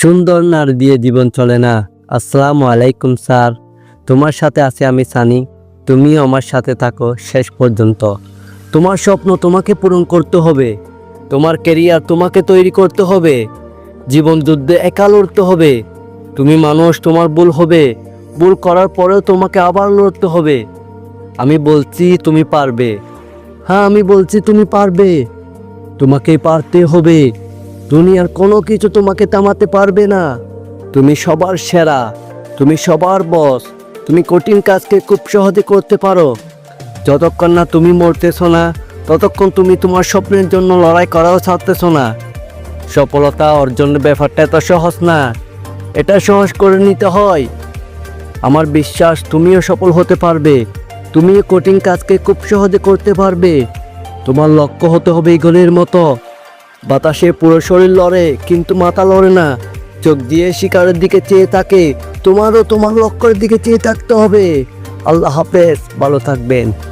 সুন্দর নারী দিয়ে জীবন চলে না। আসসালামু আলাইকুম স্যার, তোমার সাথে আছি আমি সানি। তুমিও আমার সাথে থাকো শেষ পর্যন্ত। তোমার স্বপ্ন তোমাকে পূরণ করতে হবে, তোমার ক্যারিয়ার তোমাকে তৈরি করতে হবে, জীবন যুদ্ধে একা লড়তে হবে। তুমি মানুষ, তোমার ভুল হবে, ভুল করার পরেও তোমাকে আবার লড়তে হবে। আমি বলছি তুমি পারবে। হ্যাঁ, আমি বলছি তুমি পারবে। তোমাকে পারতে হবে। দুনিয়ার কোনো কিছু তোমাকে থামাতে পারবে না। তুমি সবার সেরা, তুমি সবার বস। তুমি কঠিন কাজকে খুব সহজে করতে পারো। যতক্ষণ না তুমি মরতেছো না, ততক্ষণ তুমি তোমার স্বপ্নের জন্য লড়াই করাও ছাড়তেছো না। সফলতা অর্জনের ব্যাপারটা এত সহজ না, এটা সহজ করে নিতে হয়। আমার বিশ্বাস তুমিও সফল হতে পারবে। তুমিও কঠিন কাজকে খুব সহজে করতে পারবে। তোমার লক্ষ্য হতে হবে ঈগলের মতো। বাতাসে পুরো শরীর লড়ে কিন্তু মাথা লড়ে না। চোখ দিয়ে শিকারের দিকে চেয়ে থাকে। তোমারও তোমার লক্ষ্যের দিকে চেয়ে থাকতে হবে। আল্লাহ হাফেজ, ভালো থাকবেন।